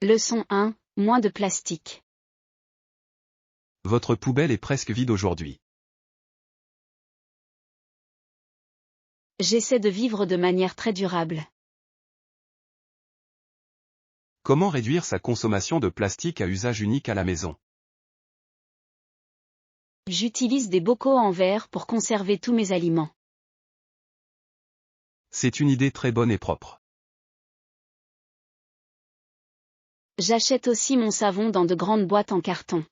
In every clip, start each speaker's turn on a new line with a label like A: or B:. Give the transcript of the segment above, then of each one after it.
A: Leçon 1, moins de plastique.
B: Votre poubelle est presque vide aujourd'hui.
A: J'essaie de vivre de manière très durable.
B: Comment réduire sa consommation de plastique à usage unique à la maison?
A: J'utilise des bocaux en verre pour conserver tous mes aliments.
B: C'est une idée très bonne et propre.
A: J'achète aussi mon savon dans de grandes boîtes en carton.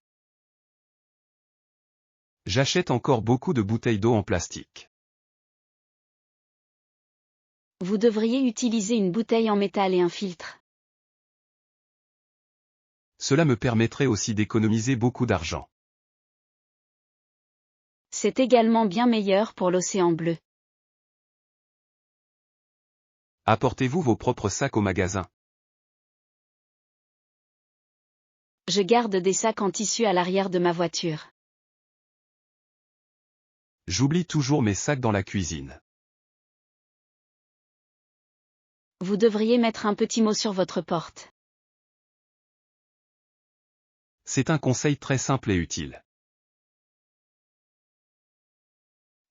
B: J'achète encore beaucoup de bouteilles d'eau en plastique.
A: Vous devriez utiliser une bouteille en métal et un filtre.
B: Cela me permettrait aussi d'économiser beaucoup d'argent.
A: C'est également bien meilleur pour l'océan bleu.
B: Apportez-vous vos propres sacs au magasin?
A: Je garde des sacs en tissu à l'arrière de ma voiture.
B: J'oublie toujours mes sacs dans la cuisine.
A: Vous devriez mettre un petit mot sur votre porte.
B: C'est un conseil très simple et utile.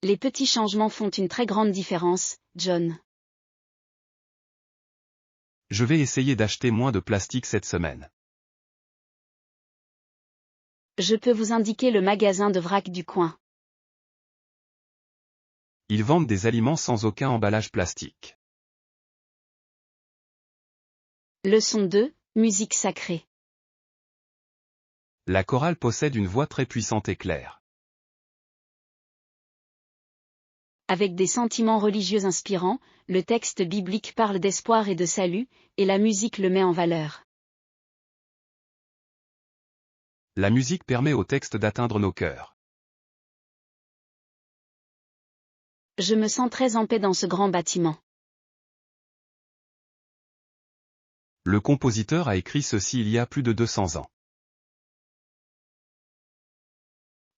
A: Les petits changements font une très grande différence, John.
B: Je vais essayer d'acheter moins de plastique cette semaine.
A: Je peux vous indiquer le magasin de vrac du coin.
B: Ils vendent des aliments sans aucun emballage plastique.
A: Leçon 2, musique sacrée.
B: La chorale possède une voix très puissante et claire.
A: Avec des sentiments religieux inspirants, le texte biblique parle d'espoir et de salut, et la musique le met en valeur.
B: La musique permet au texte d'atteindre nos cœurs.
A: Je me sens très en paix dans ce grand bâtiment.
B: Le compositeur a écrit ceci il y a plus de 200 ans.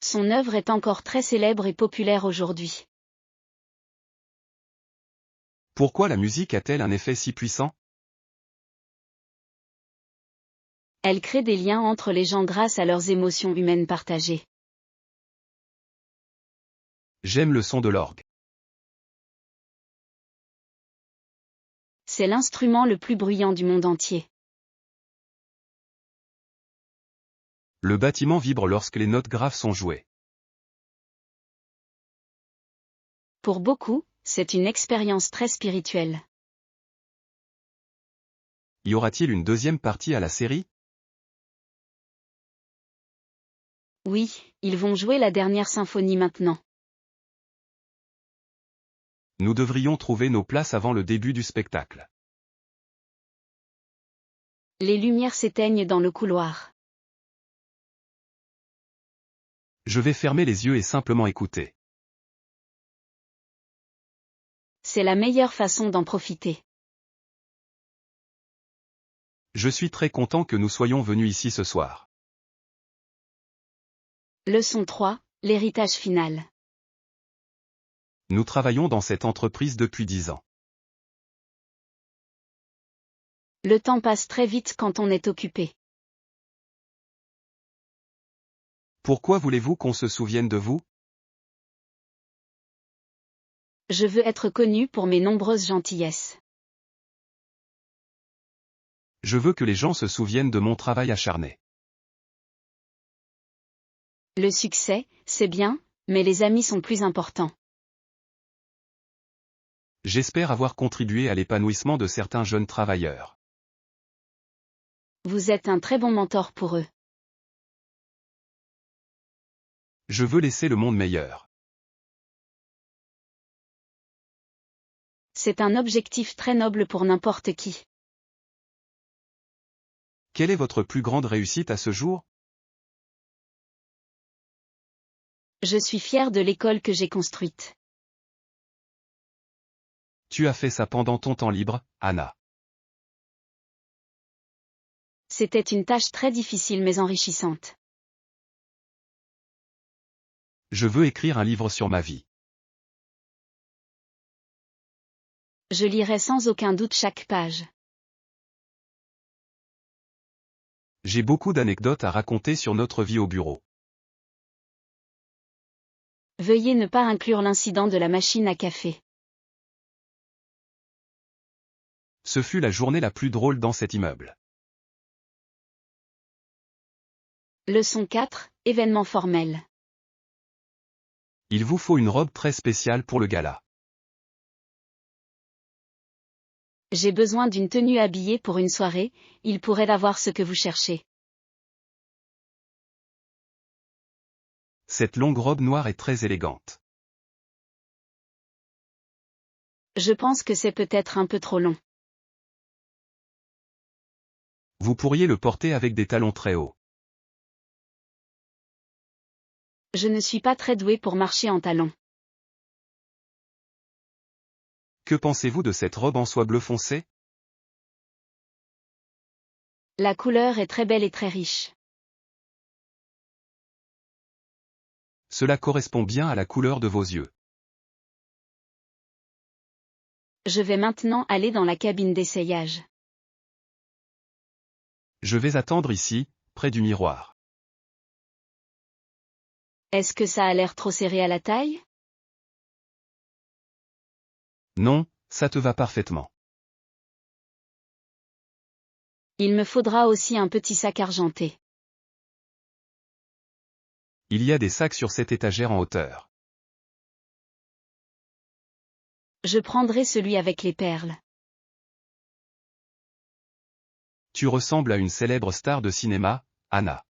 A: Son œuvre est encore très célèbre et populaire aujourd'hui.
B: Pourquoi la musique a-t-elle un effet si puissant?
A: Elle crée des liens entre les gens grâce à leurs émotions humaines partagées.
B: J'aime le son de l'orgue.
A: C'est l'instrument le plus bruyant du monde entier.
B: Le bâtiment vibre lorsque les notes graves sont jouées.
A: Pour beaucoup, c'est une expérience très spirituelle.
B: Y aura-t-il une deuxième partie à la série?
A: Oui, ils vont jouer la dernière symphonie maintenant.
B: Nous devrions trouver nos places avant le début du spectacle.
A: Les lumières s'éteignent dans le couloir.
B: Je vais fermer les yeux et simplement écouter.
A: C'est la meilleure façon d'en profiter.
B: Je suis très content que nous soyons venus ici ce soir.
A: Leçon 3, l'héritage final.
B: Nous travaillons dans cette entreprise depuis 10 ans.
A: Le temps passe très vite quand on est occupé.
B: Pourquoi voulez-vous qu'on se souvienne de vous?
A: Je veux être connu pour mes nombreuses gentillesses.
B: Je veux que les gens se souviennent de mon travail acharné.
A: Le succès, c'est bien, mais les amis sont plus importants.
B: J'espère avoir contribué à l'épanouissement de certains jeunes travailleurs.
A: Vous êtes un très bon mentor pour eux.
B: Je veux laisser le monde meilleur.
A: C'est un objectif très noble pour n'importe qui.
B: Quelle est votre plus grande réussite à ce jour?
A: Je suis fière de l'école que j'ai construite.
B: Tu as fait ça pendant ton temps libre, Anna.
A: C'était une tâche très difficile mais enrichissante.
B: Je veux écrire un livre sur ma vie.
A: Je lirai sans aucun doute chaque page.
B: J'ai beaucoup d'anecdotes à raconter sur notre vie au bureau.
A: Veuillez ne pas inclure l'incident de la machine à café.
B: Ce fut la journée la plus drôle dans cet immeuble.
A: Leçon 4, événement formel.
B: Il vous faut une robe très spéciale pour le gala.
A: J'ai besoin d'une tenue habillée pour une soirée, il pourrait avoir ce que vous cherchez.
B: Cette longue robe noire est très élégante.
A: Je pense que c'est peut-être un peu trop long.
B: Vous pourriez le porter avec des talons très hauts.
A: Je ne suis pas très douée pour marcher en talons.
B: Que pensez-vous de cette robe en soie bleu foncé?
A: La couleur est très belle et très riche.
B: Cela correspond bien à la couleur de vos yeux.
A: Je vais maintenant aller dans la cabine d'essayage.
B: Je vais attendre ici, près du miroir.
A: Est-ce que ça a l'air trop serré à la taille?
B: Non, ça te va parfaitement.
A: Il me faudra aussi un petit sac argenté.
B: Il y a des sacs sur cette étagère en hauteur.
A: Je prendrai celui avec les perles.
B: Tu ressembles à une célèbre star de cinéma, Anna.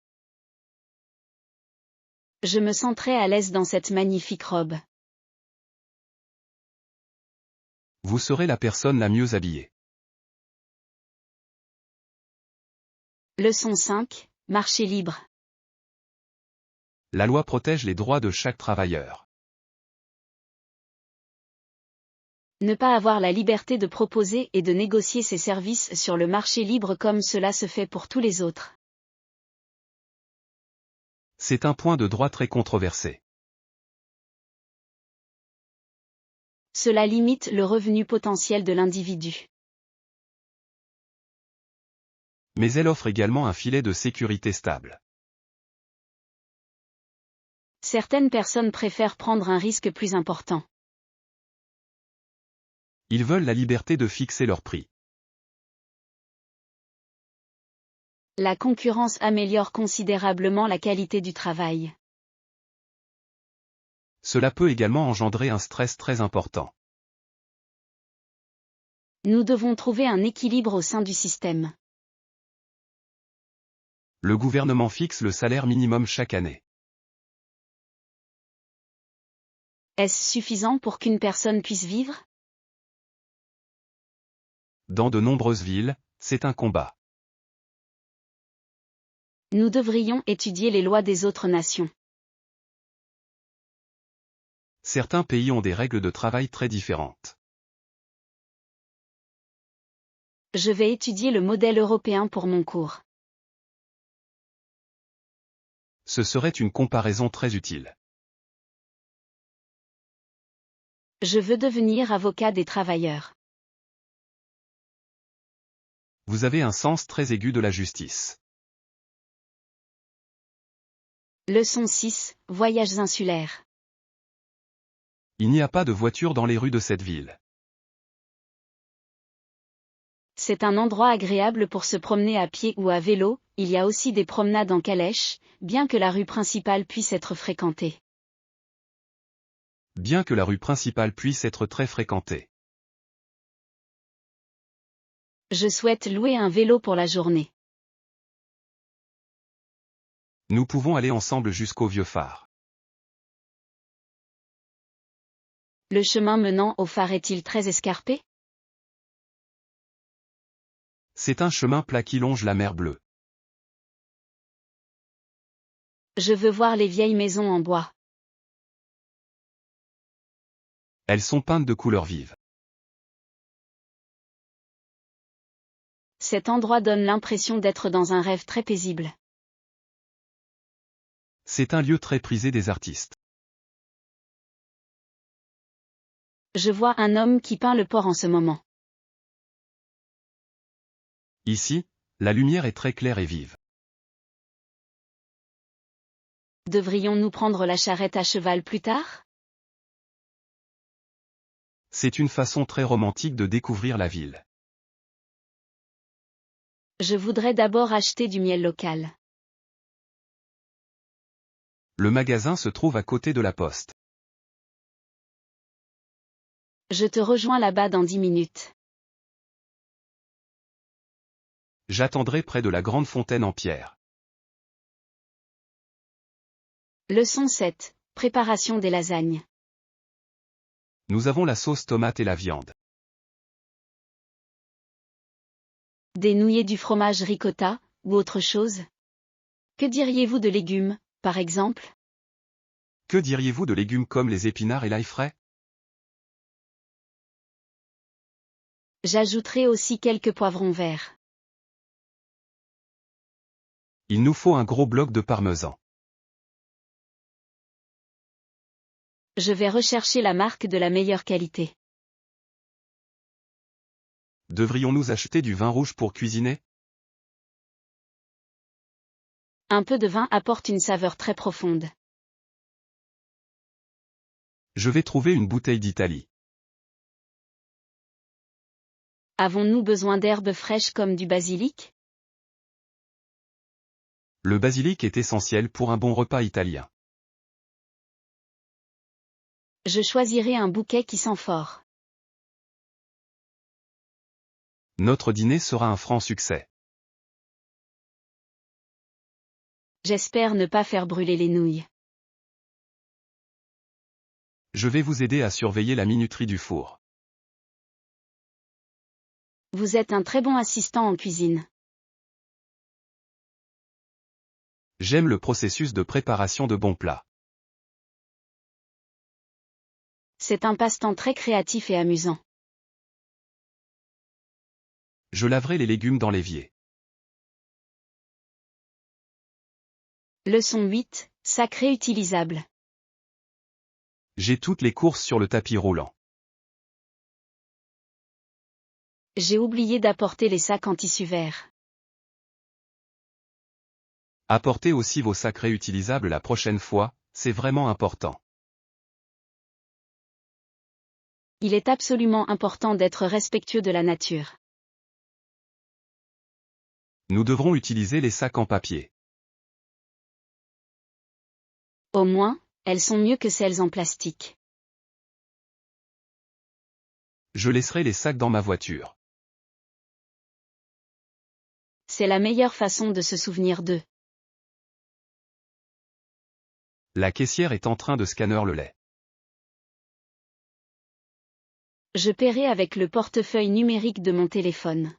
A: Je me sens très à l'aise dans cette magnifique robe.
B: Vous serez la personne la mieux habillée.
A: Leçon 5, marché libre.
B: La loi protège les droits de chaque travailleur.
A: Ne pas avoir la liberté de proposer et de négocier ses services sur le marché libre comme cela se fait pour tous les autres.
B: C'est un point de droit très controversé.
A: Cela limite le revenu potentiel de l'individu.
B: Mais elle offre également un filet de sécurité stable.
A: Certaines personnes préfèrent prendre un risque plus important.
B: Ils veulent la liberté de fixer leur prix.
A: La concurrence améliore considérablement la qualité du travail.
B: Cela peut également engendrer un stress très important.
A: Nous devons trouver un équilibre au sein du système.
B: Le gouvernement fixe le salaire minimum chaque année.
A: Est-ce suffisant pour qu'une personne puisse vivre?
B: Dans de nombreuses villes, c'est un combat.
A: Nous devrions étudier les lois des autres nations.
B: Certains pays ont des règles de travail très différentes.
A: Je vais étudier le modèle européen pour mon cours.
B: Ce serait une comparaison très utile.
A: Je veux devenir avocat des travailleurs.
B: Vous avez un sens très aigu de la justice.
A: Leçon 6, voyages insulaires.
B: Il n'y a pas de voiture dans les rues de cette ville.
A: C'est un endroit agréable pour se promener à pied ou à vélo, il y a aussi des promenades en calèche, bien que la rue principale puisse être fréquentée.
B: Bien que la rue principale puisse être très fréquentée.
A: Je souhaite louer un vélo pour la journée.
B: Nous pouvons aller ensemble jusqu'au vieux phare.
A: Le chemin menant au phare est-il très escarpé?
B: C'est un chemin plat qui longe la mer Bleue.
A: Je veux voir les vieilles maisons en bois.
B: Elles sont peintes de couleurs vives.
A: Cet endroit donne l'impression d'être dans un rêve très paisible.
B: C'est un lieu très prisé des artistes.
A: Je vois un homme qui peint le port en ce moment.
B: Ici, la lumière est très claire et vive.
A: Devrions-nous prendre la charrette à cheval plus tard?
B: C'est une façon très romantique de découvrir la ville.
A: Je voudrais d'abord acheter du miel local.
B: Le magasin se trouve à côté de la poste.
A: Je te rejoins là-bas dans 10 minutes.
B: J'attendrai près de la grande fontaine en pierre.
A: Leçon 7. Préparation des lasagnes.
B: Nous avons la sauce tomate et la viande.
A: Des nouilles du fromage ricotta, ou autre chose? Que diriez-vous de légumes, par exemple?
B: Que diriez-vous de légumes comme les épinards et l'ail frais?
A: J'ajouterai aussi quelques poivrons verts.
B: Il nous faut un gros bloc de parmesan.
A: Je vais rechercher la marque de la meilleure qualité.
B: Devrions-nous acheter du vin rouge pour cuisiner?
A: Un peu de vin apporte une saveur très profonde.
B: Je vais trouver une bouteille d'Italie.
A: Avons-nous besoin d'herbes fraîches comme du basilic?
B: Le basilic est essentiel pour un bon repas italien.
A: Je choisirai un bouquet qui sent fort.
B: Notre dîner sera un franc succès.
A: J'espère ne pas faire brûler les nouilles.
B: Je vais vous aider à surveiller la minuterie du four.
A: Vous êtes un très bon assistant en cuisine.
B: J'aime le processus de préparation de bons plats.
A: C'est un passe-temps très créatif et amusant.
B: Je laverai les légumes dans l'évier.
A: Leçon 8. Sac réutilisable.
B: J'ai toutes les courses sur le tapis roulant.
A: J'ai oublié d'apporter les sacs en tissu vert.
B: Apportez aussi vos sacs réutilisables la prochaine fois, c'est vraiment important.
A: Il est absolument important d'être respectueux de la nature.
B: Nous devrons utiliser les sacs en papier.
A: Au moins, elles sont mieux que celles en plastique.
B: Je laisserai les sacs dans ma voiture.
A: C'est la meilleure façon de se souvenir d'eux.
B: La caissière est en train de scanner le lait.
A: Je paierai avec le portefeuille numérique de mon téléphone.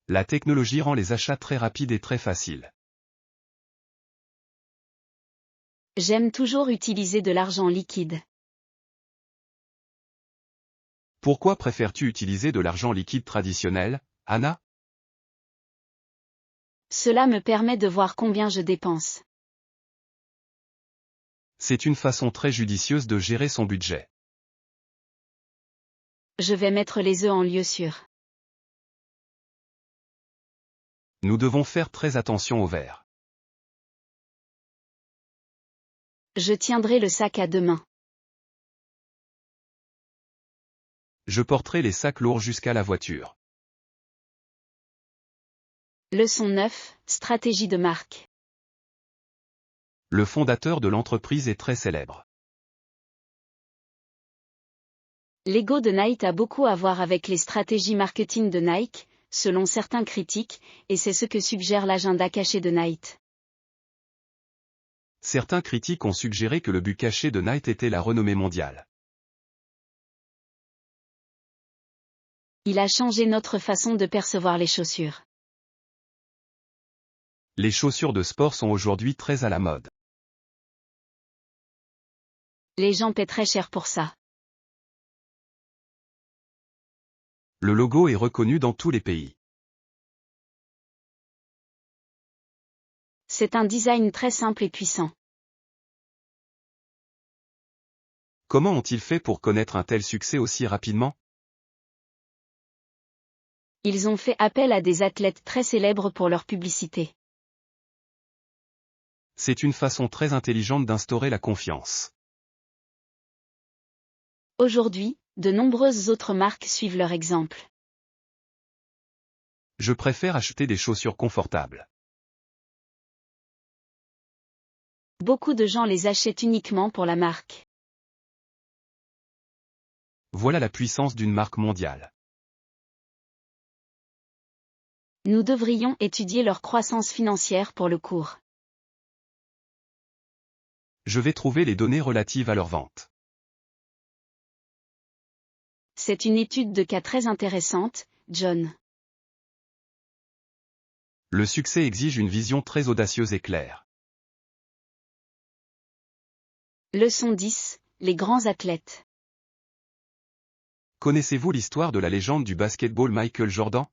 B: La technologie rend les achats très rapides et très faciles.
A: J'aime toujours utiliser de l'argent liquide.
B: Pourquoi préfères-tu utiliser de l'argent liquide traditionnel, Anna?
A: Cela me permet de voir combien je dépense.
B: C'est une façon très judicieuse de gérer son budget.
A: Je vais mettre les œufs en lieu sûr.
B: Nous devons faire très attention au verre.
A: Je tiendrai le sac à 2 mains.
B: Je porterai les sacs lourds jusqu'à la voiture.
A: Leçon 9. Stratégie de marque.
B: Le fondateur de l'entreprise est très célèbre.
A: L'ego de Nike a beaucoup à voir avec les stratégies marketing de Nike, selon certains critiques, et c'est ce que suggère l'agenda caché de Nike.
B: Certains critiques ont suggéré que le but caché de Nike était la renommée mondiale.
A: Il a changé notre façon de percevoir les chaussures.
B: Les chaussures de sport sont aujourd'hui très à la mode.
A: Les gens paient très cher pour ça.
B: Le logo est reconnu dans tous les pays.
A: C'est un design très simple et puissant.
B: Comment ont-ils fait pour connaître un tel succès aussi rapidement?
A: Ils ont fait appel à des athlètes très célèbres pour leur publicité.
B: C'est une façon très intelligente d'instaurer la confiance.
A: Aujourd'hui, de nombreuses autres marques suivent leur exemple.
B: Je préfère acheter des chaussures confortables.
A: Beaucoup de gens les achètent uniquement pour la marque.
B: Voilà la puissance d'une marque mondiale.
A: Nous devrions étudier leur croissance financière pour le cours.
B: Je vais trouver les données relatives à leur vente.
A: C'est une étude de cas très intéressante, John.
B: Le succès exige une vision très audacieuse et claire.
A: Leçon 10, les grands athlètes.
B: Connaissez-vous l'histoire de la légende du basketball Michael Jordan?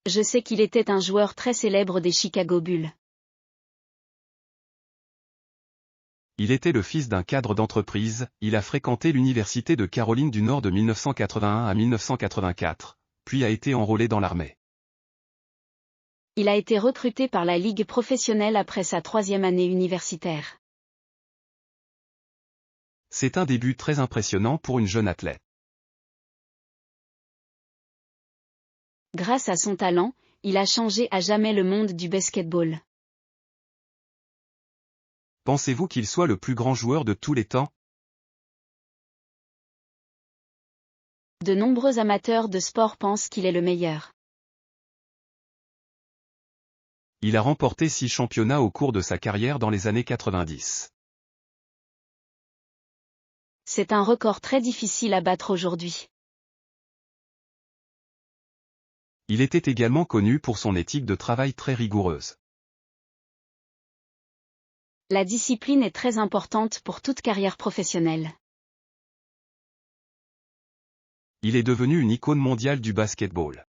A: Je sais qu'il était un joueur très célèbre des Chicago Bulls.
B: Il était le fils d'un cadre d'entreprise, il a fréquenté l'université de Caroline du Nord de 1981 à 1984, puis a été enrôlé dans l'armée.
A: Il a été recruté par la Ligue professionnelle après sa 3e année universitaire.
B: C'est un début très impressionnant pour une jeune athlète.
A: Grâce à son talent, il a changé à jamais le monde du basketball.
B: Pensez-vous qu'il soit le plus grand joueur de tous les temps?
A: De nombreux amateurs de sport pensent qu'il est le meilleur.
B: Il a remporté 6 championnats au cours de sa carrière dans les années 90.
A: C'est un record très difficile à battre aujourd'hui.
B: Il était également connu pour son éthique de travail très rigoureuse.
A: La discipline est très importante pour toute carrière professionnelle.
B: Il est devenu une icône mondiale du basketball.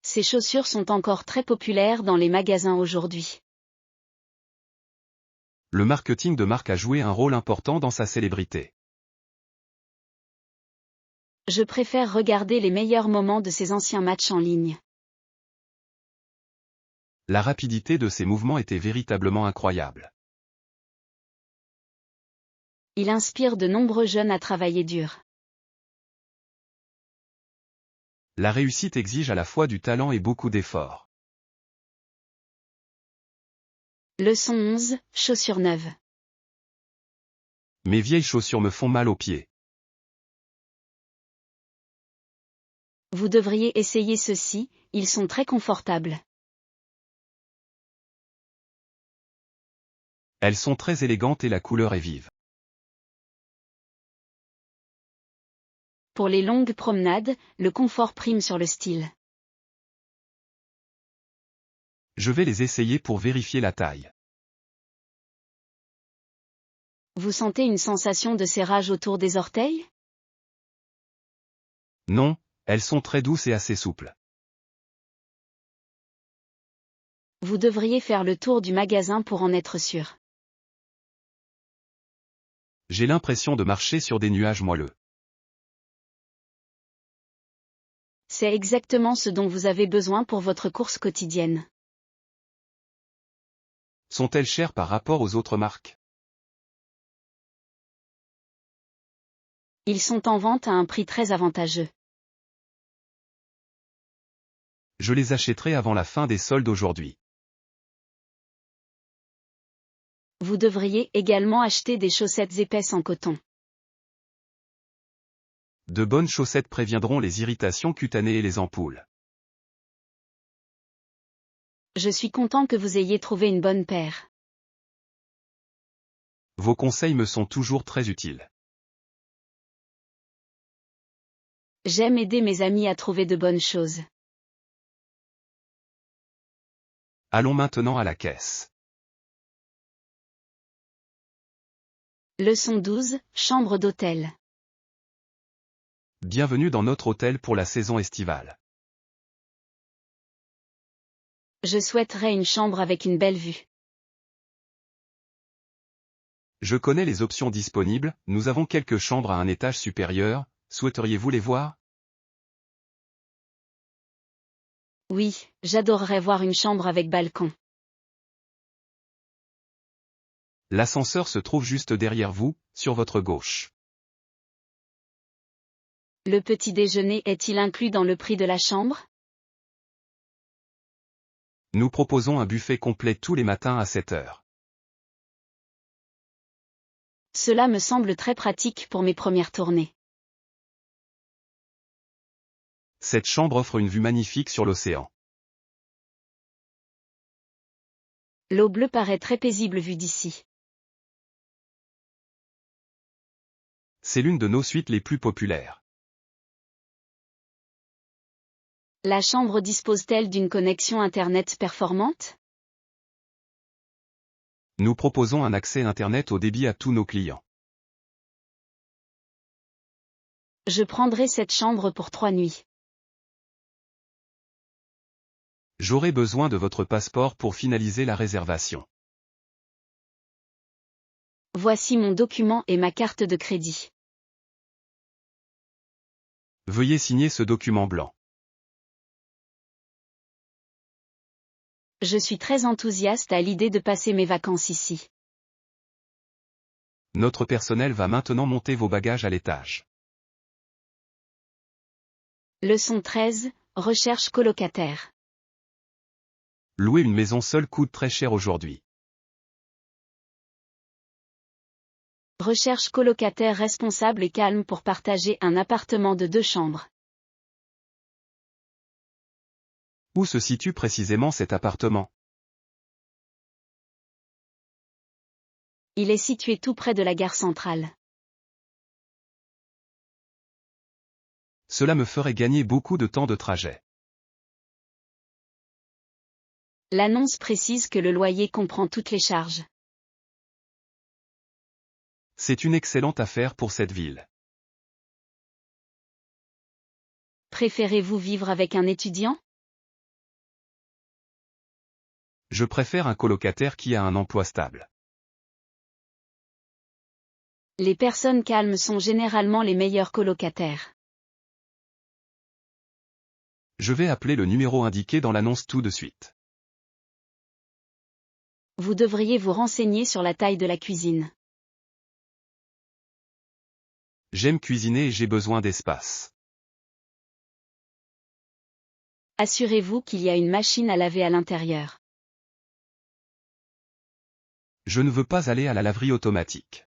A: Ses chaussures sont encore très populaires dans les magasins aujourd'hui.
B: Le marketing de marque a joué un rôle important dans sa célébrité.
A: Je préfère regarder les meilleurs moments de ses anciens matchs en ligne.
B: La rapidité de ses mouvements était véritablement incroyable.
A: Il inspire de nombreux jeunes à travailler dur.
B: La réussite exige à la fois du talent et beaucoup d'efforts.
A: Leçon 11, chaussures neuves.
B: Mes vieilles chaussures me font mal aux pieds.
A: Vous devriez essayer ceux-ci, ils sont très confortables.
B: Elles sont très élégantes et la couleur est vive.
A: Pour les longues promenades, le confort prime sur le style.
B: Je vais les essayer pour vérifier la taille.
A: Vous sentez une sensation de serrage autour des orteils?
B: Non, elles sont très douces et assez souples.
A: Vous devriez faire le tour du magasin pour en être sûr.
B: J'ai l'impression de marcher sur des nuages moelleux.
A: C'est exactement ce dont vous avez besoin pour votre course quotidienne.
B: Sont-elles chères par rapport aux autres marques?
A: Ils sont en vente à un prix très avantageux.
B: Je les achèterai avant la fin des soldes aujourd'hui.
A: Vous devriez également acheter des chaussettes épaisses en coton.
B: De bonnes chaussettes préviendront les irritations cutanées et les ampoules.
A: Je suis content que vous ayez trouvé une bonne paire.
B: Vos conseils me sont toujours très utiles.
A: J'aime aider mes amis à trouver de bonnes choses.
B: Allons maintenant à la caisse.
A: Leçon 12, chambre d'hôtel.
B: Bienvenue dans notre hôtel pour la saison estivale.
A: Je souhaiterais une chambre avec une belle vue.
B: Je connais les options disponibles, nous avons quelques chambres à un étage supérieur, souhaiteriez-vous les voir?
A: Oui, j'adorerais voir une chambre avec balcon.
B: L'ascenseur se trouve juste derrière vous, sur votre gauche.
A: Le petit déjeuner est-il inclus dans le prix de la chambre?
B: Nous proposons un buffet complet tous les matins à 7 heures.
A: Cela me semble très pratique pour mes premières tournées.
B: Cette chambre offre une vue magnifique sur l'océan.
A: L'eau bleue paraît très paisible vue d'ici.
B: C'est l'une de nos suites les plus populaires.
A: La chambre dispose-t-elle d'une connexion Internet performante?
B: Nous proposons un accès Internet haut débit à tous nos clients.
A: Je prendrai cette chambre pour 3 nuits.
B: J'aurai besoin de votre passeport pour finaliser la réservation.
A: Voici mon document et ma carte de crédit.
B: Veuillez signer ce document blanc.
A: Je suis très enthousiaste à l'idée de passer mes vacances ici.
B: Notre personnel va maintenant monter vos bagages à l'étage.
A: Leçon 13, recherche colocataire.
B: Louer une maison seule coûte très cher aujourd'hui.
A: Recherche colocataire responsable et calme pour partager un appartement de 2 chambres.
B: Où se situe précisément cet appartement?
A: Il est situé tout près de la gare centrale.
B: Cela me ferait gagner beaucoup de temps de trajet.
A: L'annonce précise que le loyer comprend toutes les charges.
B: C'est une excellente affaire pour cette ville.
A: Préférez-vous vivre avec un étudiant?
B: Je préfère un colocataire qui a un emploi stable.
A: Les personnes calmes sont généralement les meilleurs colocataires.
B: Je vais appeler le numéro indiqué dans l'annonce tout de suite.
A: Vous devriez vous renseigner sur la taille de la cuisine.
B: J'aime cuisiner et j'ai besoin d'espace.
A: Assurez-vous qu'il y a une machine à laver à l'intérieur.
B: Je ne veux pas aller à la laverie automatique.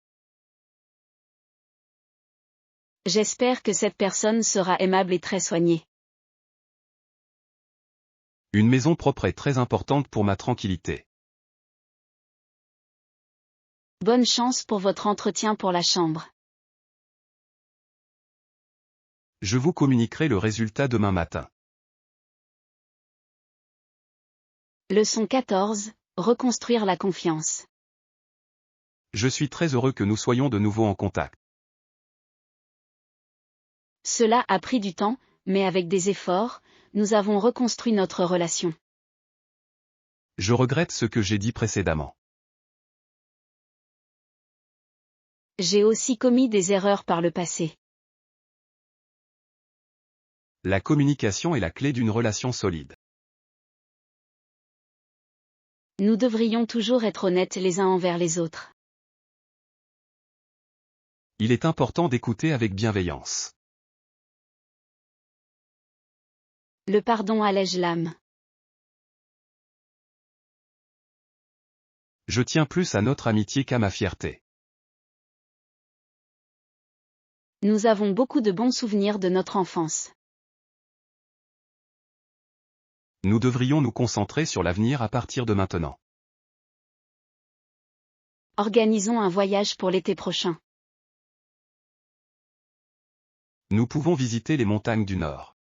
A: J'espère que cette personne sera aimable et très soignée.
B: Une maison propre est très importante pour ma tranquillité.
A: Bonne chance pour votre entretien pour la chambre.
B: Je vous communiquerai le résultat demain matin.
A: Leçon 14, reconstruire la confiance.
B: Je suis très heureux que nous soyons de nouveau en contact.
A: Cela a pris du temps, mais avec des efforts, nous avons reconstruit notre relation.
B: Je regrette ce que j'ai dit précédemment.
A: J'ai aussi commis des erreurs par le passé.
B: La communication est la clé d'une relation solide.
A: Nous devrions toujours être honnêtes les uns envers les autres.
B: Il est important d'écouter avec bienveillance.
A: Le pardon allège l'âme.
B: Je tiens plus à notre amitié qu'à ma fierté.
A: Nous avons beaucoup de bons souvenirs de notre enfance.
B: Nous devrions nous concentrer sur l'avenir à partir de maintenant.
A: Organisons un voyage pour l'été prochain.
B: Nous pouvons visiter les montagnes du Nord.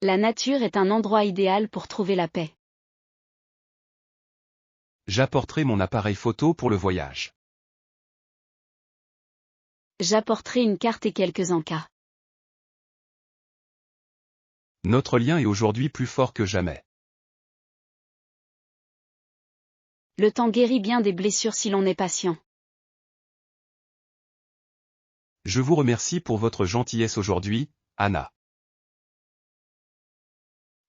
A: La nature est un endroit idéal pour trouver la paix.
B: J'apporterai mon appareil photo pour le voyage.
A: J'apporterai une carte et quelques encas.
B: Notre lien est aujourd'hui plus fort que jamais.
A: Le temps guérit bien des blessures si l'on est patient.
B: Je vous remercie pour votre gentillesse aujourd'hui, Anna.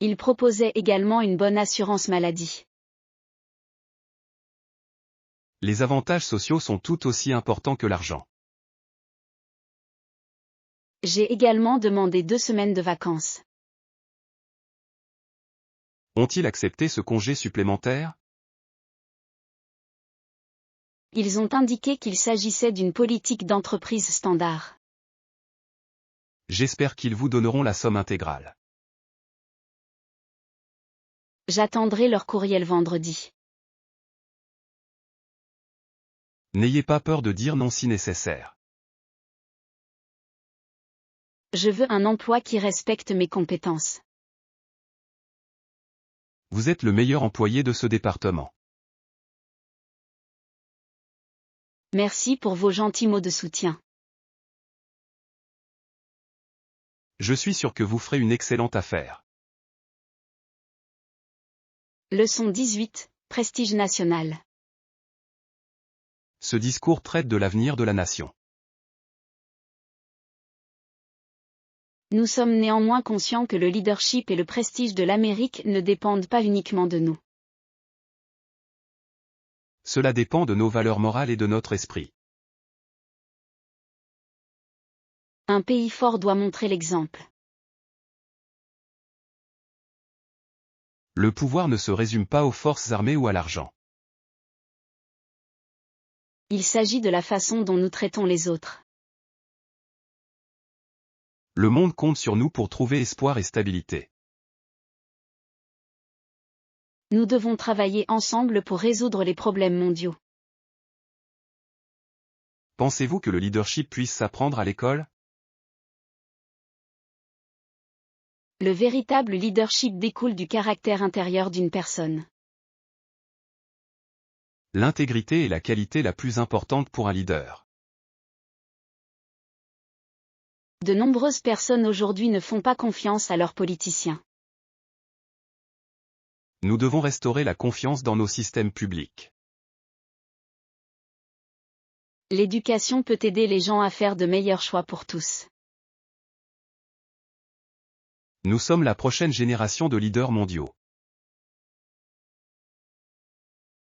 A: Il proposait également une bonne assurance maladie.
B: Les avantages sociaux sont tout aussi importants que l'argent.
A: J'ai également demandé 2 semaines de vacances.
B: Ont-ils accepté ce congé supplémentaire?
A: Ils ont indiqué qu'il s'agissait d'une politique d'entreprise standard.
B: J'espère qu'ils vous donneront la somme intégrale.
A: J'attendrai leur courriel vendredi.
B: N'ayez pas peur de dire non si nécessaire.
A: Je veux un emploi qui respecte mes compétences.
B: Vous êtes le meilleur employé de ce département.
A: Merci pour vos gentils mots de soutien.
B: Je suis sûr que vous ferez une excellente affaire.
A: Leçon 18, Prestige national.
B: Ce discours traite de l'avenir de la nation.
A: Nous sommes néanmoins conscients que le leadership et le prestige de l'Amérique ne dépendent pas uniquement de nous.
B: Cela dépend de nos valeurs morales et de notre esprit.
A: Un pays fort doit montrer l'exemple.
B: Le pouvoir ne se résume pas aux forces armées ou à l'argent.
A: Il s'agit de la façon dont nous traitons les autres.
B: Le monde compte sur nous pour trouver espoir et stabilité.
A: Nous devons travailler ensemble pour résoudre les problèmes mondiaux.
B: Pensez-vous que le leadership puisse s'apprendre à l'école?
A: Le véritable leadership découle du caractère intérieur d'une personne.
B: L'intégrité est la qualité la plus importante pour un leader.
A: De nombreuses personnes aujourd'hui ne font pas confiance à leurs politiciens.
B: Nous devons restaurer la confiance dans nos systèmes publics.
A: L'éducation peut aider les gens à faire de meilleurs choix pour tous.
B: Nous sommes la prochaine génération de leaders mondiaux.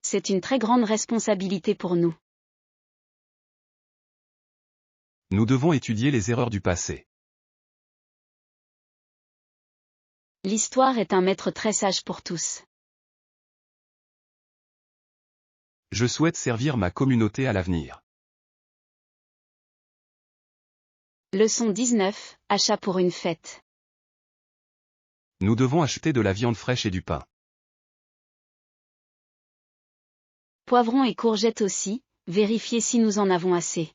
A: C'est une très grande responsabilité pour nous.
B: Nous devons étudier les erreurs du passé.
A: L'histoire est un maître très sage pour tous.
B: Je souhaite servir ma communauté à l'avenir.
A: Leçon 19, achat pour une fête.
B: Nous devons acheter de la viande fraîche et du pain.
A: Poivrons et courgettes aussi, vérifiez si nous en avons assez.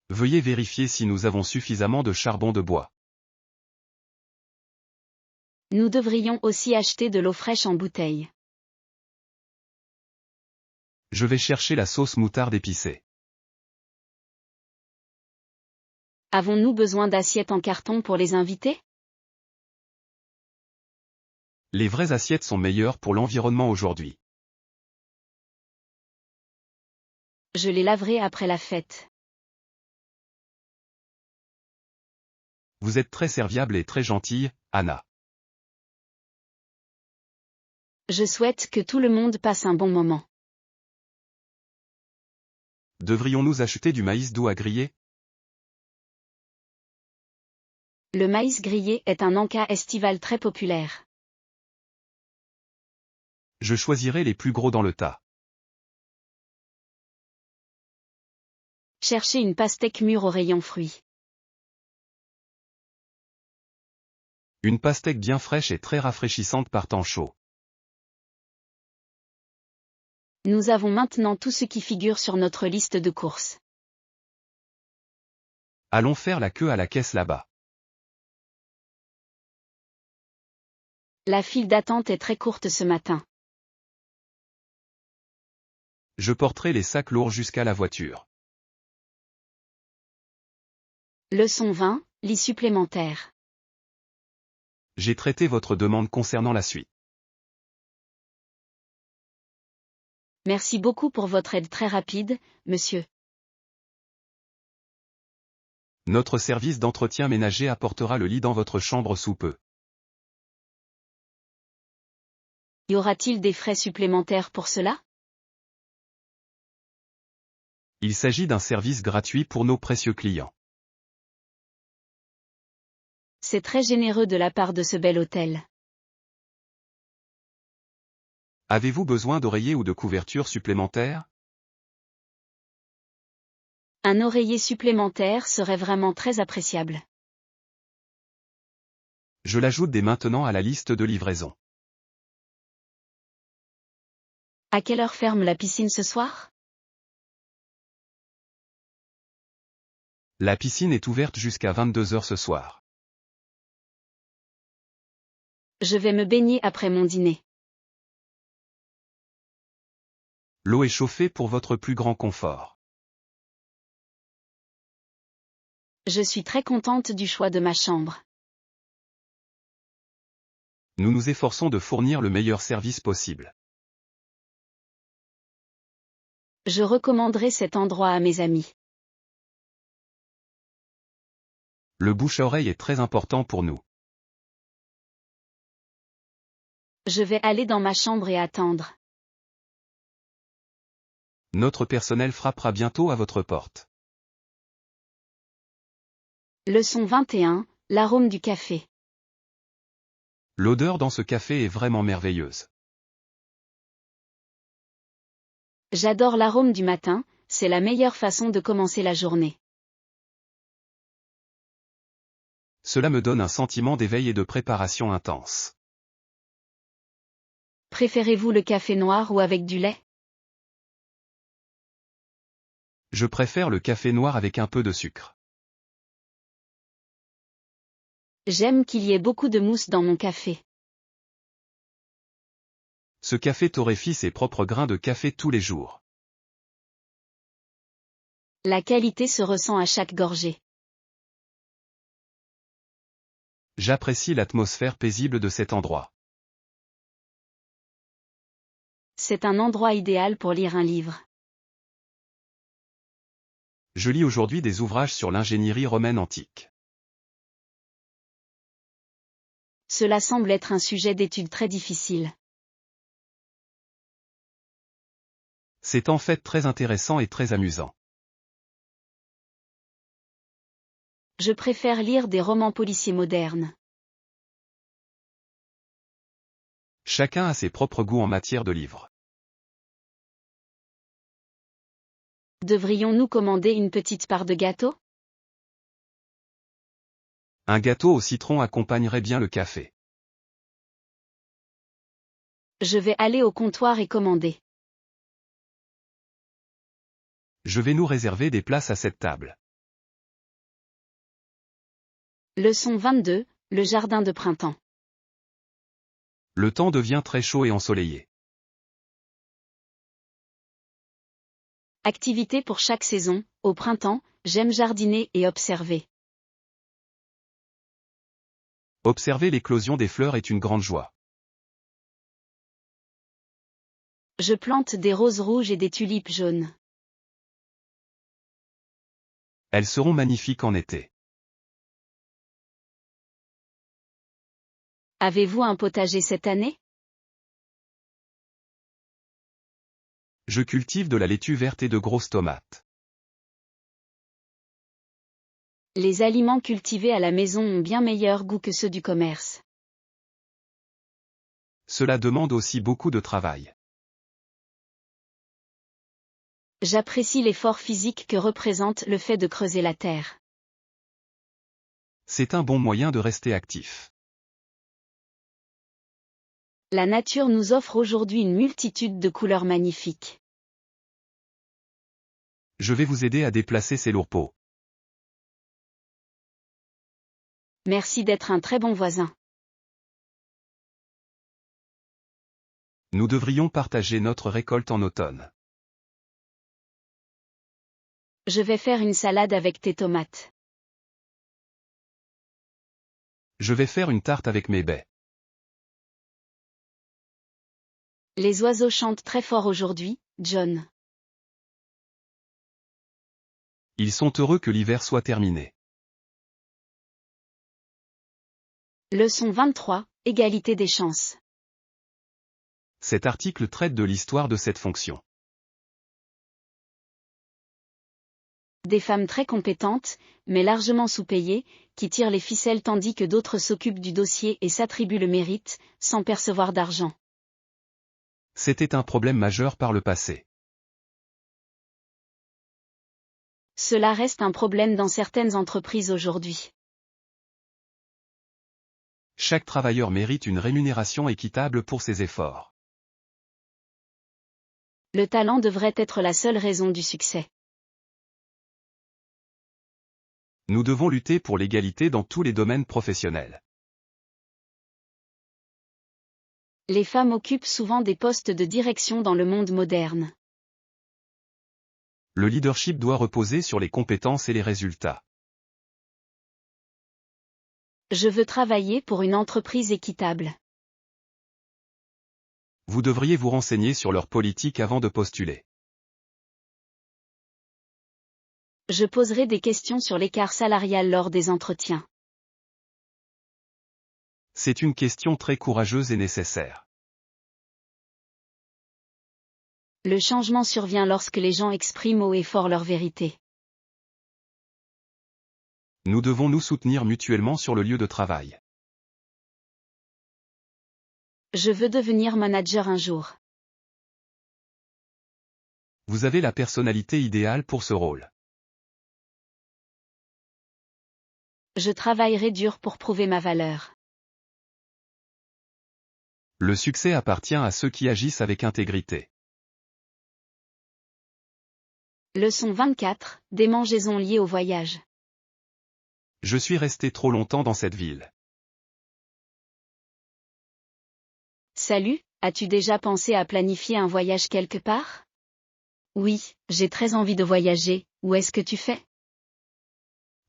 B: Veuillez vérifier si nous avons suffisamment de charbon de bois.
A: Nous devrions aussi acheter de l'eau fraîche en bouteille.
B: Je vais chercher la sauce moutarde épicée.
A: Avons-nous besoin d'assiettes en carton pour les invités?
B: Les vraies assiettes sont meilleures pour l'environnement aujourd'hui.
A: Je les laverai après la fête.
B: Vous êtes très serviable et très gentille, Anna.
A: Je souhaite que tout le monde passe un bon moment.
B: Devrions-nous acheter du maïs doux à griller?
A: Le maïs grillé est un encas estival très populaire.
B: Je choisirai les plus gros dans le tas.
A: Cherchez une pastèque mûre au rayon fruits.
B: Une pastèque bien fraîche et très rafraîchissante par temps chaud.
A: Nous avons maintenant tout ce qui figure sur notre liste de courses.
B: Allons faire la queue à la caisse là-bas.
A: La file d'attente est très courte ce matin.
B: Je porterai les sacs lourds jusqu'à la voiture.
A: Leçon 20, lit supplémentaire.
B: J'ai traité votre demande concernant la suite.
A: Merci beaucoup pour votre aide très rapide, monsieur.
B: Notre service d'entretien ménager apportera le lit dans votre chambre sous peu.
A: Y aura-t-il des frais supplémentaires pour cela?
B: Il s'agit d'un service gratuit pour nos précieux clients.
A: C'est très généreux de la part de ce bel hôtel.
B: Avez-vous besoin d'oreillers ou de couvertures supplémentaires?
A: Un oreiller supplémentaire serait vraiment très appréciable.
B: Je l'ajoute dès maintenant à la liste de livraison.
A: À quelle heure ferme la piscine ce soir?
B: La piscine est ouverte jusqu'à 22 heures ce soir.
A: Je vais me baigner après mon dîner.
B: L'eau est chauffée pour votre plus grand confort.
A: Je suis très contente du choix de ma chambre.
B: Nous nous efforçons de fournir le meilleur service possible.
A: Je recommanderai cet endroit à mes amis.
B: Le bouche-à-oreille est très important pour nous.
A: Je vais aller dans ma chambre et attendre.
B: Notre personnel frappera bientôt à votre porte.
A: Leçon 21, l'arôme du café.
B: L'odeur dans ce café est vraiment merveilleuse.
A: J'adore l'arôme du matin, c'est la meilleure façon de commencer la journée.
B: Cela me donne un sentiment d'éveil et de préparation intense.
A: Préférez-vous le café noir ou avec du lait?
B: Je préfère le café noir avec un peu de sucre.
A: J'aime qu'il y ait beaucoup de mousse dans mon café.
B: Ce café torréfie ses propres grains de café tous les jours.
A: La qualité se ressent à chaque gorgée.
B: J'apprécie l'atmosphère paisible de cet endroit.
A: C'est un endroit idéal pour lire un livre.
B: Je lis aujourd'hui des ouvrages sur l'ingénierie romaine antique.
A: Cela semble être un sujet d'étude très difficile.
B: C'est en fait très intéressant et très amusant.
A: Je préfère lire des romans policiers modernes.
B: Chacun a ses propres goûts en matière de livres.
A: Devrions-nous commander une petite part de gâteau?
B: Un gâteau au citron accompagnerait bien le café.
A: Je vais aller au comptoir et commander.
B: Je vais nous réserver des places à cette table.
A: Leçon 22, le jardin de printemps.
B: Le temps devient très chaud et ensoleillé.
A: Activité pour chaque saison, au printemps, j'aime jardiner et observer.
B: Observer l'éclosion des fleurs est une grande joie.
A: Je plante des roses rouges et des tulipes jaunes.
B: Elles seront magnifiques en été.
A: Avez-vous un potager cette année?
B: Je cultive de la laitue verte et de grosses tomates.
A: Les aliments cultivés à la maison ont bien meilleur goût que ceux du commerce.
B: Cela demande aussi beaucoup de travail.
A: J'apprécie l'effort physique que représente le fait de creuser la terre.
B: C'est un bon moyen de rester actif.
A: La nature nous offre aujourd'hui une multitude de couleurs magnifiques.
B: Je vais vous aider à déplacer ces lourds pots.
A: Merci d'être un très bon voisin.
B: Nous devrions partager notre récolte en automne.
A: Je vais faire une salade avec tes tomates.
B: Je vais faire une tarte avec mes baies.
A: Les oiseaux chantent très fort aujourd'hui, John.
B: Ils sont heureux que l'hiver soit terminé.
A: Leçon 23, égalité des chances.
B: Cet article traite de l'histoire de cette fonction.
A: Des femmes très compétentes, mais largement sous-payées, qui tirent les ficelles tandis que d'autres s'occupent du dossier et s'attribuent le mérite, sans percevoir d'argent.
B: C'était un problème majeur par le passé.
A: Cela reste un problème dans certaines entreprises aujourd'hui.
B: Chaque travailleur mérite une rémunération équitable pour ses efforts.
A: Le talent devrait être la seule raison du succès.
B: Nous devons lutter pour l'égalité dans tous les domaines professionnels.
A: Les femmes occupent souvent des postes de direction dans le monde moderne.
B: Le leadership doit reposer sur les compétences et les résultats.
A: Je veux travailler pour une entreprise équitable.
B: Vous devriez vous renseigner sur leur politique avant de postuler.
A: Je poserai des questions sur l'écart salarial lors des entretiens.
B: C'est une question très courageuse et nécessaire.
A: Le changement survient lorsque les gens expriment haut et fort leur vérité.
B: Nous devons nous soutenir mutuellement sur le lieu de travail.
A: Je veux devenir manager un jour.
B: Vous avez la personnalité idéale pour ce rôle.
A: Je travaillerai dur pour prouver ma valeur.
B: Le succès appartient à ceux qui agissent avec intégrité.
A: Leçon 24, démangeaisons liées au voyage.
B: Je suis resté trop longtemps dans cette ville.
A: Salut, as-tu déjà pensé à planifier un voyage quelque part? Oui, j'ai très envie de voyager, où est-ce que tu fais?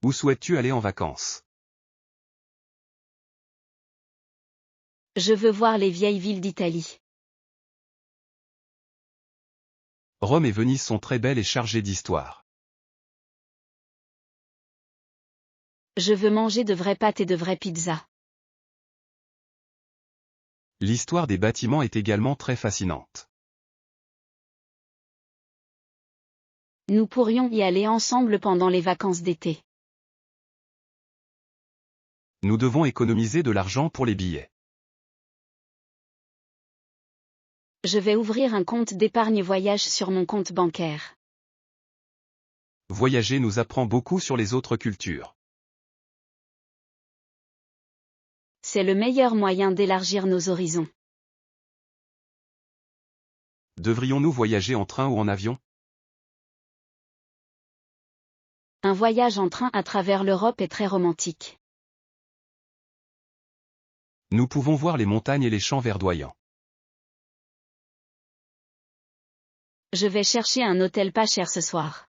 B: Où souhaites-tu aller en vacances?
A: Je veux voir les vieilles villes d'Italie.
B: Rome et Venise sont très belles et chargées d'histoire.
A: Je veux manger de vraies pâtes et de vraies pizzas.
B: L'histoire des bâtiments est également très fascinante.
A: Nous pourrions y aller ensemble pendant les vacances d'été.
B: Nous devons économiser de l'argent pour les billets.
A: Je vais ouvrir un compte d'épargne voyage sur mon compte bancaire.
B: Voyager nous apprend beaucoup sur les autres cultures.
A: C'est le meilleur moyen d'élargir nos horizons.
B: Devrions-nous voyager en train ou en avion?
A: Un voyage en train à travers l'Europe est très romantique.
B: Nous pouvons voir les montagnes et les champs verdoyants.
A: Je vais chercher un hôtel pas cher ce soir.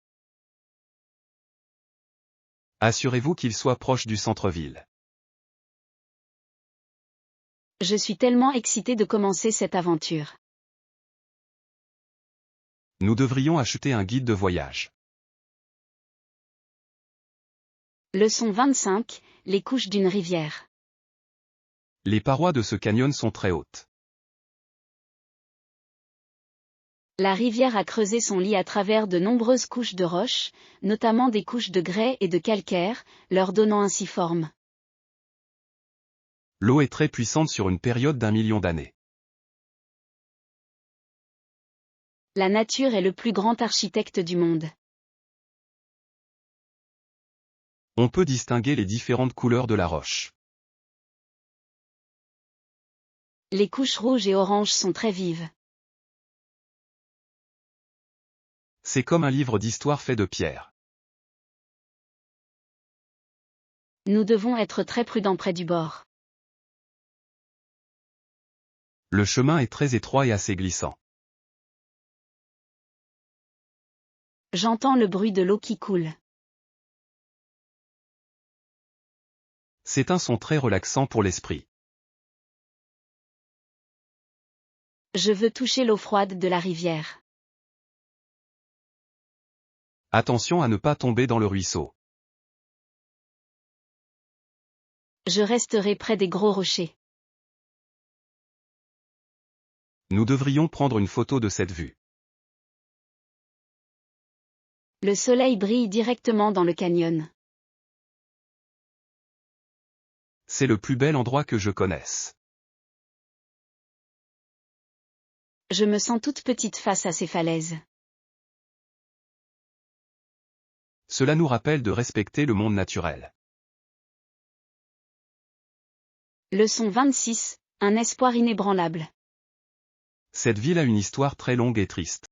B: Assurez-vous qu'il soit proche du centre-ville.
A: Je suis tellement excitée de commencer cette aventure.
B: Nous devrions acheter un guide de voyage.
A: Leçon 25, les couches d'une rivière.
B: Les parois de ce canyon sont très hautes.
A: La rivière a creusé son lit à travers de nombreuses couches de roches, notamment des couches de grès et de calcaire, leur donnant ainsi forme.
B: L'eau est très puissante sur une période d'1 million d'années.
A: La nature est le plus grand architecte du monde.
B: On peut distinguer les différentes couleurs de la roche.
A: Les couches rouges et oranges sont très vives.
B: C'est comme un livre d'histoire fait de pierre.
A: Nous devons être très prudents près du bord.
B: Le chemin est très étroit et assez glissant.
A: J'entends le bruit de l'eau qui coule.
B: C'est un son très relaxant pour l'esprit.
A: Je veux toucher l'eau froide de la rivière.
B: Attention à ne pas tomber dans le ruisseau.
A: Je resterai près des gros rochers.
B: Nous devrions prendre une photo de cette vue.
A: Le soleil brille directement dans le canyon.
B: C'est le plus bel endroit que je connaisse.
A: Je me sens toute petite face à ces falaises.
B: Cela nous rappelle de respecter le monde naturel.
A: Leçon 26, un espoir inébranlable.
B: Cette ville a une histoire très longue et triste.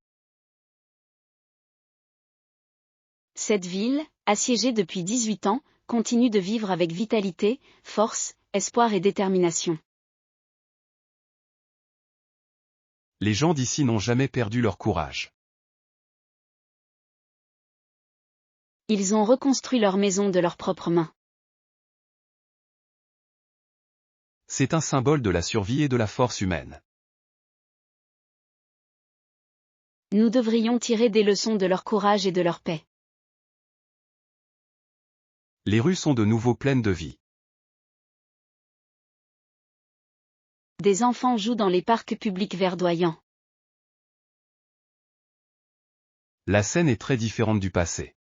A: Cette ville, assiégée depuis 18 ans, continue de vivre avec vitalité, force, espoir et détermination.
B: Les gens d'ici n'ont jamais perdu leur courage.
A: Ils ont reconstruit leur maison de leurs propres mains.
B: C'est un symbole de la survie et de la force humaine.
A: Nous devrions tirer des leçons de leur courage et de leur paix.
B: Les rues sont de nouveau pleines de vie.
A: Des enfants jouent dans les parcs publics verdoyants.
B: La scène est très différente du passé.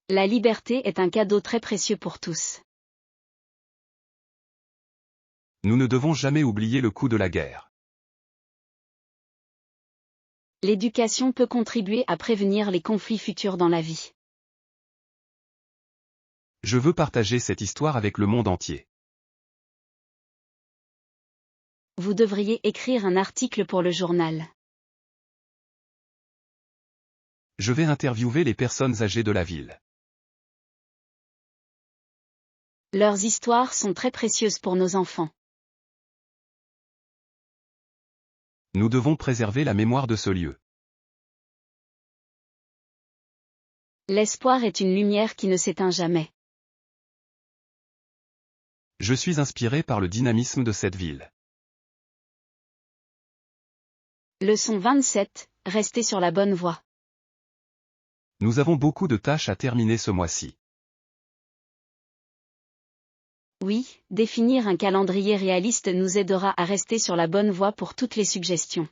A: La liberté est un cadeau très précieux pour tous.
B: Nous ne devons jamais oublier le coût de la guerre.
A: L'éducation peut contribuer à prévenir les conflits futurs dans la vie.
B: Je veux partager cette histoire avec le monde entier.
A: Vous devriez écrire un article pour le journal.
B: Je vais interviewer les personnes âgées de la ville.
A: Leurs histoires sont très précieuses pour nos enfants.
B: Nous devons préserver la mémoire de ce lieu.
A: L'espoir est une lumière qui ne s'éteint jamais.
B: Je suis inspiré par le dynamisme de cette ville.
A: Leçon 27, restez sur la bonne voie.
B: Nous avons beaucoup de tâches à terminer ce mois-ci.
A: Oui, définir un calendrier réaliste nous aidera à rester sur la bonne voie pour toutes les suggestions.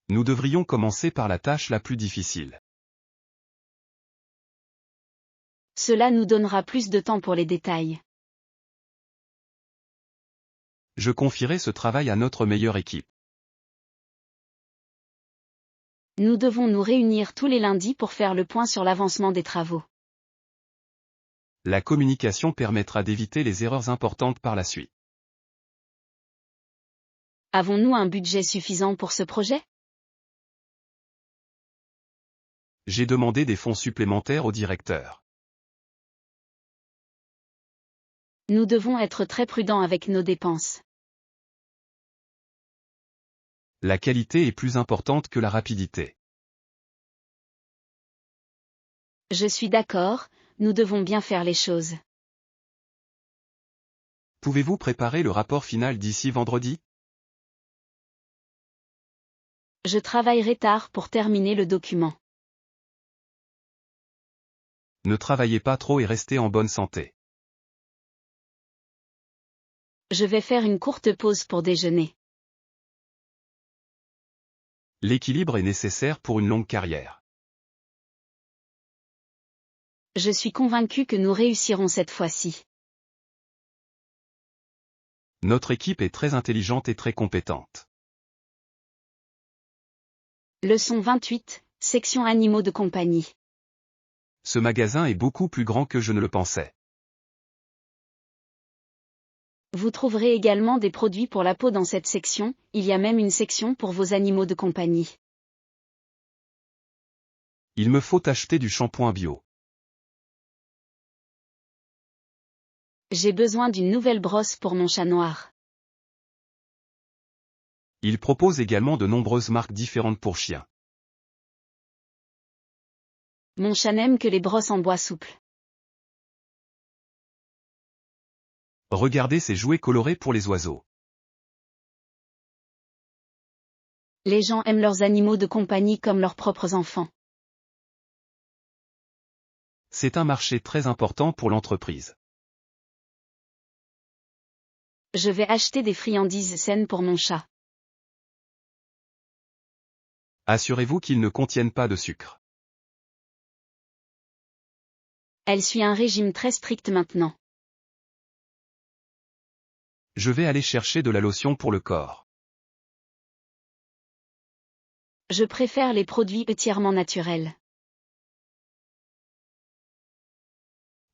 B: Nous devrions commencer par la tâche la plus difficile.
A: Cela nous donnera plus de temps pour les détails.
B: Je confierai ce travail à notre meilleure équipe.
A: Nous devons nous réunir tous les lundis pour faire le point sur l'avancement des travaux.
B: La communication permettra d'éviter les erreurs importantes par la suite.
A: Avons-nous un budget suffisant pour ce projet?
B: J'ai demandé des fonds supplémentaires au directeur.
A: Nous devons être très prudents avec nos dépenses.
B: La qualité est plus importante que la rapidité.
A: Je suis d'accord, nous devons bien faire les choses.
B: Pouvez-vous préparer le rapport final d'ici vendredi?
A: Je travaillerai tard pour terminer le document.
B: Ne travaillez pas trop et restez en bonne santé.
A: Je vais faire une courte pause pour déjeuner.
B: L'équilibre est nécessaire pour une longue carrière.
A: Je suis convaincu que nous réussirons cette fois-ci.
B: Notre équipe est très intelligente et très compétente.
A: Leçon 28, section animaux de compagnie.
B: Ce magasin est beaucoup plus grand que je ne le pensais.
A: Vous trouverez également des produits pour la peau dans cette section, il y a même une section pour vos animaux de compagnie.
B: Il me faut acheter du shampoing bio.
A: J'ai besoin d'une nouvelle brosse pour mon chat noir.
B: Il propose également de nombreuses marques différentes pour chiens.
A: Mon chat n'aime que les brosses en bois souple.
B: Regardez ces jouets colorés pour les oiseaux.
A: Les gens aiment leurs animaux de compagnie comme leurs propres enfants. –
B: C'est un marché très important pour l'entreprise.
A: Je vais acheter des friandises saines pour mon chat.
B: Assurez-vous qu'ils ne contiennent pas de sucre.
A: Elle suit un régime très strict maintenant.
B: Je vais aller chercher de la lotion pour le corps.
A: Je préfère les produits entièrement naturels.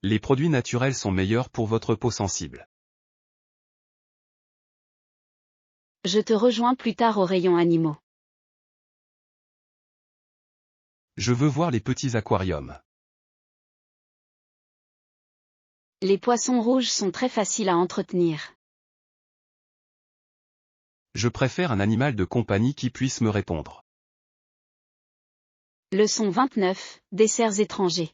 B: Les produits naturels sont meilleurs pour votre peau sensible.
A: Je te rejoins plus tard au rayon animaux.
B: Je veux voir les petits aquariums.
A: Les poissons rouges sont très faciles à entretenir.
B: Je préfère un animal de compagnie qui puisse me répondre.
A: Leçon 29, desserts étrangers.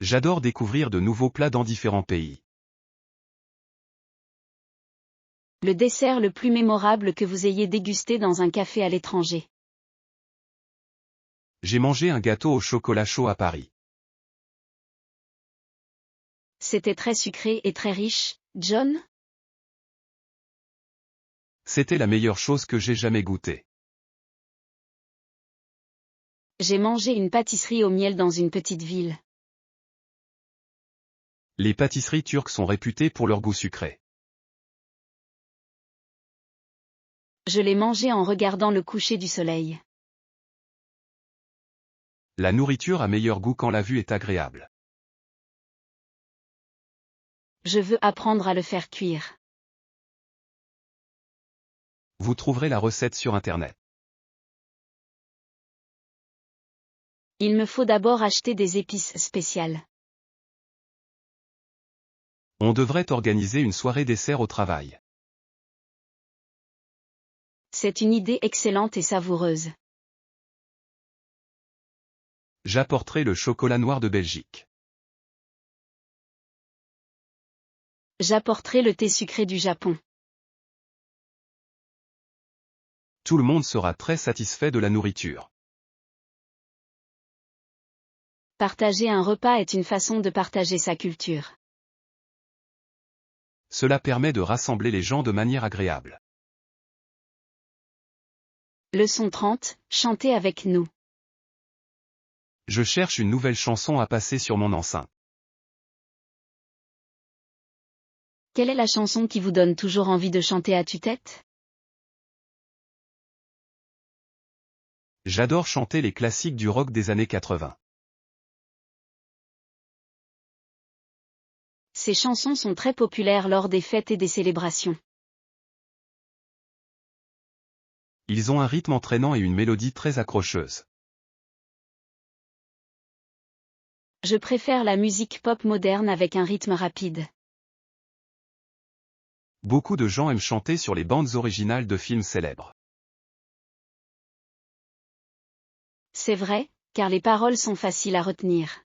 B: J'adore découvrir de nouveaux plats dans différents pays.
A: Le dessert le plus mémorable que vous ayez dégusté dans un café à l'étranger.
B: J'ai mangé un gâteau au chocolat chaud à Paris.
A: C'était très sucré et très riche, John?
B: C'était la meilleure chose que j'ai jamais goûtée.
A: J'ai mangé une pâtisserie au miel dans une petite ville.
B: Les pâtisseries turques sont réputées pour leur goût sucré.
A: Je l'ai mangé en regardant le coucher du soleil.
B: La nourriture a meilleur goût quand la vue est agréable.
A: Je veux apprendre à le faire cuire.
B: Vous trouverez la recette sur Internet.
A: Il me faut d'abord acheter des épices spéciales.
B: On devrait organiser une soirée dessert au travail.
A: C'est une idée excellente et savoureuse.
B: J'apporterai le chocolat noir de Belgique.
A: J'apporterai le thé sucré du Japon.
B: Tout le monde sera très satisfait de la nourriture.
A: Partager un repas est une façon de partager sa culture.
B: Cela permet de rassembler les gens de manière agréable.
A: Leçon 30, chantez avec nous.
B: Je cherche une nouvelle chanson à passer sur mon enceinte.
A: Quelle est la chanson qui vous donne toujours envie de chanter à tue-tête?
B: J'adore chanter les classiques du rock des années 80.
A: Ces chansons sont très populaires lors des fêtes et des célébrations.
B: Ils ont un rythme entraînant et une mélodie très accrocheuse.
A: Je préfère la musique pop moderne avec un rythme rapide.
B: Beaucoup de gens aiment chanter sur les bandes originales de films célèbres.
A: C'est vrai, car les paroles sont faciles à retenir.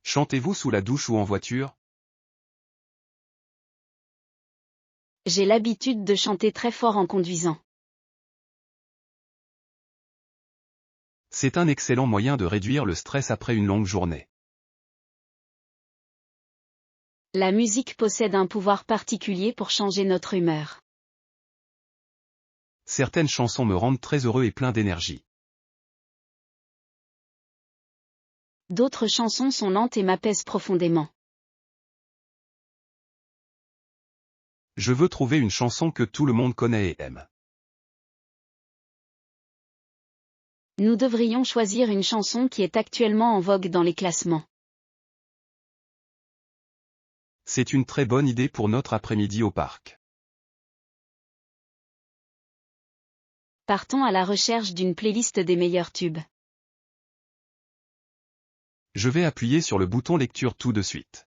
B: Chantez-vous sous la douche ou en voiture?
A: J'ai l'habitude de chanter très fort en conduisant.
B: C'est un excellent moyen de réduire le stress après une longue journée.
A: La musique possède un pouvoir particulier pour changer notre humeur.
B: Certaines chansons me rendent très heureux et plein d'énergie.
A: D'autres chansons sont lentes et m'apaisent profondément.
B: Je veux trouver une chanson que tout le monde connaît et aime.
A: Nous devrions choisir une chanson qui est actuellement en vogue dans les classements.
B: C'est une très bonne idée pour notre après-midi au parc.
A: Partons à la recherche d'une playlist des meilleurs tubes.
B: Je vais appuyer sur le bouton lecture tout de suite.